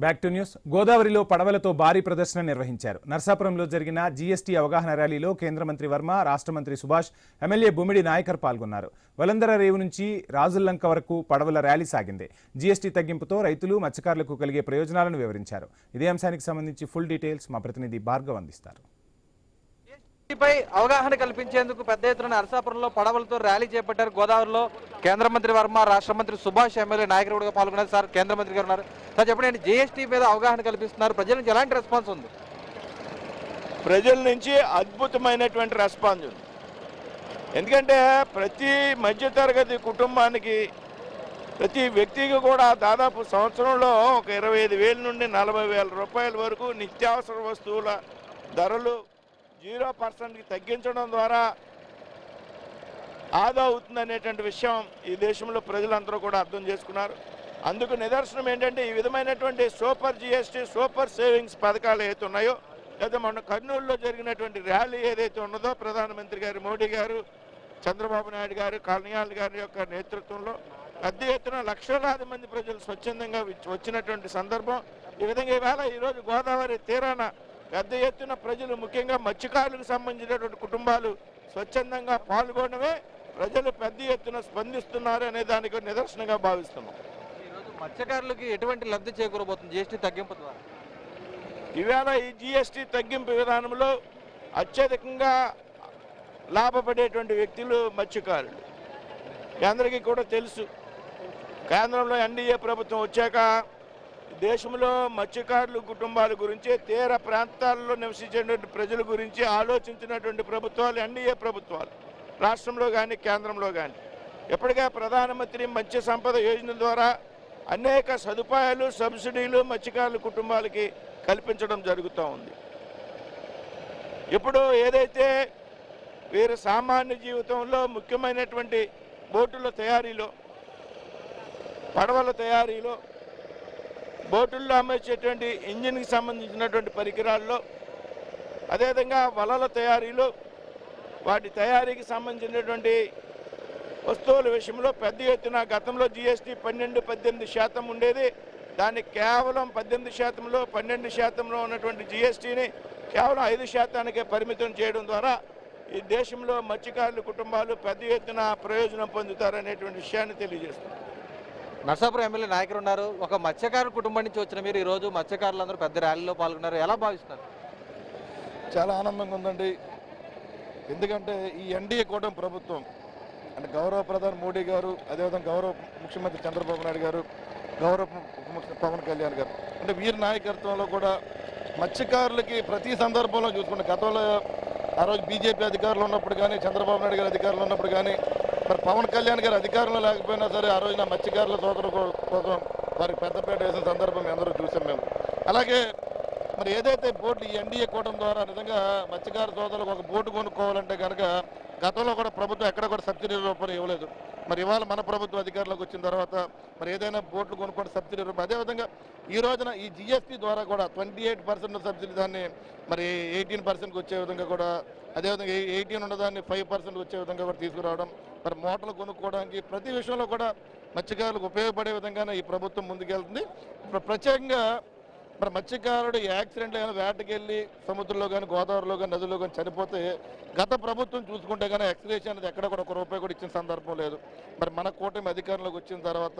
Back to news. గోదావరిలో పడవలతో భారీ ప్రదర్శన నిర్వహించారు. నర్సాపురంలో జరిగిన జీఎస్టీ అవగాహన ర్యాలీలో కేంద్ర మంత్రి వర్మ, రాష్ట్ర మంత్రి సుభాష్, ఎమ్మెల్యే బొమ్మిడి నాయకర్ పాల్గొన్నారు. వలందర రేవు నుంచి రాజుల్లంక వరకు పడవల ర్యాలీ సాగింది. జీఎస్టీ తగ్గింపుతో రైతులు, మత్స్యకారులకు కలిగే ప్రయోజనాలను వివరించారు. ఇదే అంశానికి సంబంధించి ఫుల్ డీటెయిల్స్ మా ప్రతినిధి భార్గవ్ అందిస్తారు. పై అవగాహన కల్పించేందుకు పెద్ద ఎత్తున నరసాపురంలో పడవలతో ర్యాలీ చేపట్టారు. గోదావరిలో కేంద్ర మంత్రి వర్మ, రాష్ట్ర మంత్రి సుభాష్, ఎమ్మెల్యే నాయకుడిగా పాల్గొన్నారు. సార్, కేంద్ర మంత్రి గారు ఉన్నారు. సార్, చెప్పండి, జీఎస్టీ మీద అవగాహన కల్పిస్తున్నారు. ప్రజల నుంచి ఎలాంటి రెస్పాన్స్ ఉంది? ప్రజల నుంచి అద్భుతమైనటువంటి రెస్పాన్స్ ఉంది. ఎందుకంటే ప్రతి మధ్యతరగతి కుటుంబానికి, ప్రతి వ్యక్తికి కూడా దాదాపు సంవత్సరంలో ఒక 25,000 నుండి 40,000 రూపాయల వరకు నిత్యావసర వస్తువుల ధరలు 0%కి తగ్గించడం ద్వారా ఆదా అవుతుందనేటువంటి విషయం ఈ దేశంలో ప్రజలందరూ కూడా అర్థం చేసుకున్నారు. అందుకు నిదర్శనం ఏంటంటే ఈ విధమైనటువంటి సూపర్ జిఎస్టీ, సూపర్ సేవింగ్స్ పథకాలు ఏదైతే ఉన్నాయో, లేదా మొన్న కర్నూలులో జరిగినటువంటి ర్యాలీ ఏదైతే ఉన్నదో, ప్రధానమంత్రి గారు మోడీ గారు, చంద్రబాబు నాయుడు గారు, కళ్యాణ్ గారి యొక్క నేతృత్వంలో పెద్ద ఎత్తున లక్షలాది మంది ప్రజలు స్వచ్ఛందంగా వచ్చినటువంటి సందర్భం. ఈ విధంగా ఈవేళ ఈరోజు గోదావరి తీరాన పెద్ద ఎత్తున ప్రజలు, ముఖ్యంగా మత్స్యకారులకు సంబంధించినటువంటి కుటుంబాలు స్వచ్ఛందంగా పాల్గొనడమే ప్రజలు పెద్ద ఎత్తున స్పందిస్తున్నారు అనే దానికి నిదర్శనంగా భావిస్తున్నాం. ఈరోజు మత్స్యకారులకి ఎటువంటి లబ్ధి చేకూరబోతుంది జీఎస్టీ తగ్గింపు ద్వారా? ఈవేళ ఈ జీఎస్టీ తగ్గింపు విధానంలో అత్యధికంగా లాభపడేటువంటి వ్యక్తులు మత్స్యకారులు. అందరికీ కూడా తెలుసు, కేంద్రంలో ఎన్డీఏ ప్రభుత్వం వచ్చాక దేశంలో మత్స్యకారులు కుటుంబాల గురించి, తీర ప్రాంతాల్లో నివసించేటువంటి ప్రజల గురించి ఆలోచించినటువంటి ప్రభుత్వాలు ఎన్డీఏ ప్రభుత్వాలు, రాష్ట్రంలో కానీ కేంద్రంలో కానీ. ఎప్పటికే ప్రధానమంత్రి మత్స్య సంపద యోజన ద్వారా అనేక సదుపాయాలు, సబ్సిడీలు మత్స్యకారుల కుటుంబాలకి కల్పించడం జరుగుతూ ఉంది. ఇప్పుడు ఏదైతే వీరి సామాన్య జీవితంలో ముఖ్యమైనటువంటి బోటుల తయారీలో, పడవల తయారీలో, బోటుల్లో అమర్చేటువంటి ఇంజిన్కి సంబంధించినటువంటి పరికరాల్లో, అదేవిధంగా వలల తయారీలో, వాటి తయారీకి సంబంధించినటువంటి వస్తువుల విషయంలో పెద్ద ఎత్తున గతంలో జీఎస్టీ 12-18% ఉండేది. దాన్ని కేవలం 18%లో 12%లో ఉన్నటువంటి జీఎస్టీని కేవలం 5%కే పరిమితం చేయడం ద్వారా ఈ దేశంలో మత్స్యకారుల కుటుంబాలు పెద్ద ఎత్తున ప్రయోజనం పొందుతారనేటువంటి విషయాన్ని తెలియజేస్తున్నారు. నర్సాపురం ఎమ్మెల్యే నాయకులు ఉన్నారు. ఒక మత్స్యకారుల కుటుంబం నుంచి వచ్చిన మీరు ఈరోజు మత్స్యకారులందరూ పెద్ద ర్యాలీలో పాల్గొన్నారు. ఎలా భావిస్తున్నారు? చాలా ఆనందంగా ఉందండి. ఎందుకంటే ఈ ఎన్డీఏ కూటమి ప్రభుత్వం అంటే గౌరవ ప్రధాని మోడీ గారు, అదేవిధంగా గౌరవ ముఖ్యమంత్రి చంద్రబాబు నాయుడు గారు, గౌరవ ఉప ముఖ్యమంత్రి పవన్ కళ్యాణ్ గారు, అంటే వీరి నాయకత్వంలో కూడా మత్స్యకారులకి ప్రతి సందర్భంలో చూసుకుంటే, గతంలో ఆ రోజు బీజేపీ అధికారులు ఉన్నప్పుడు కానీ, చంద్రబాబు నాయుడు గారు అధికారులు ఉన్నప్పుడు కానీ, మరి పవన్ కళ్యాణ్ గారు అధికారంలో లేకపోయినా సరే ఆ రోజున మత్స్యకారుల సోదరుల కోసం వారికి పెద్దపేట వేసిన సందర్భం అందరూ చూసాం మేము. అలాగే మరి ఏదైతే బోట్లు ఈ ఎన్డీఏ కూటమి ద్వారా నిజంగా మత్స్యకార సోదరులకు ఒక బోటు కొనుక్కోవాలంటే కనుక గతంలో కూడా ప్రభుత్వం ఎక్కడ కూడా సబ్సిడీ రూపంలో ఇవ్వలేదు. మరి ఇవాళ మన ప్రభుత్వం అధికారంలోకి వచ్చిన తర్వాత మరి ఏదైనా బోట్లు కొనుక్కోండి సబ్సిడీ రూపం. అదేవిధంగా ఈ రోజున ఈ జీఎస్టీ ద్వారా కూడా 28% సబ్సిడీ దాన్ని మరి 18%కి వచ్చే విధంగా కూడా, అదేవిధంగా 18 ఉన్నదాన్ని 5% వచ్చే విధంగా కూడా తీసుకురావడం, మరి మోటార్లు కొనుక్కోవడానికి ప్రతి విషయంలో కూడా మత్స్యకారులకు ఉపయోగపడే విధంగానే ఈ ప్రభుత్వం ముందుకెళ్తుంది. ఇప్పుడు ప్రత్యేకంగా మరి మత్స్యకారుడు యాక్సిడెంట్ అయినా వేటకెళ్ళి సముద్రంలో కానీ, గోదావరిలో కానీ, నదుల్లో కానీ చనిపోతే గత ప్రభుత్వం చూసుకుంటే కానీ ఎక్స్గ్రేషన్ అనేది ఎక్కడ కూడా ₹1 కూడా ఇచ్చిన సందర్భం లేదు. మరి మన కూటమి అధికారంలోకి వచ్చిన తర్వాత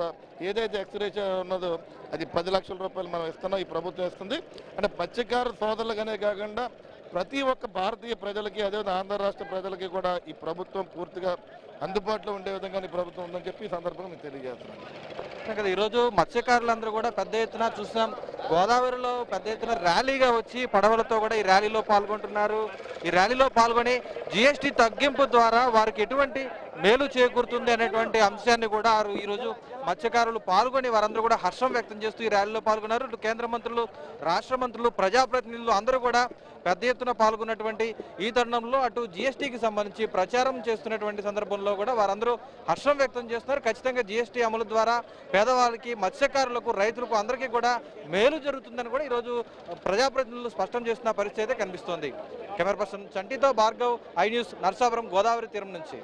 ఏదైతే ఎక్స్గ్రేషన్ ఉన్నదో అది 10 లక్షల రూపాయలు మనం ఇస్తున్నాం, ఈ ప్రభుత్వం ఇస్తుంది. అంటే మత్స్యకారు సోదరులుగానే కాకుండా ప్రతి ఒక్క భారతీయ ప్రజలకి, అదేవిధంగా ఆంధ్ర రాష్ట్ర ప్రజలకి కూడా ఈ ప్రభుత్వం పూర్తిగా అందుబాటులో ఉండే విధంగా ఈ ప్రభుత్వం ఉందని చెప్పి ఈ సందర్భంగా మీకు తెలియజేస్తున్నాను. కదా ఈరోజు మత్స్యకారులందరూ కూడా పెద్ద ఎత్తున చూసాం, గోదావరిలో పెద్ద ఎత్తున ర్యాలీగా వచ్చి పడవలతో కూడా ఈ ర్యాలీలో పాల్గొంటున్నారు. ఈ ర్యాలీలో పాల్గొని జీఎస్టీ తగ్గింపు ద్వారా వారికి ఎటువంటి మేలు చేకూరుతుంది అనేటువంటి అంశాన్ని కూడా ఈరోజు మత్స్యకారులు పాల్గొని వారందరూ కూడా హర్షం వ్యక్తం చేస్తూ ఈ ర్యాలీలో పాల్గొన్నారు. ఇటు కేంద్ర మంత్రులు, రాష్ట్ర మంత్రులు, ప్రజాప్రతినిధులు అందరూ కూడా పెద్ద ఎత్తున పాల్గొన్నటువంటి ఈ తరుణంలో అటు జీఎస్టీకి సంబంధించి ప్రచారం చేస్తున్నటువంటి సందర్భంలో కూడా వారందరూ హర్షం వ్యక్తం చేస్తున్నారు. ఖచ్చితంగా జీఎస్టీ అమలు ద్వారా పేదవాళ్ళకి, మత్స్యకారులకు, రైతులకు అందరికీ కూడా మేలు జరుగుతుందని కూడా ఈరోజు ప్రజాప్రతినిధులు స్పష్టం చేస్తున్న పరిస్థితి అయితే కనిపిస్తోంది. కెమెరా పర్సన్ చంటితో భార్గవ్, ఐ న్యూస్, నర్సాపురం, గోదావరి తీరం నుంచి.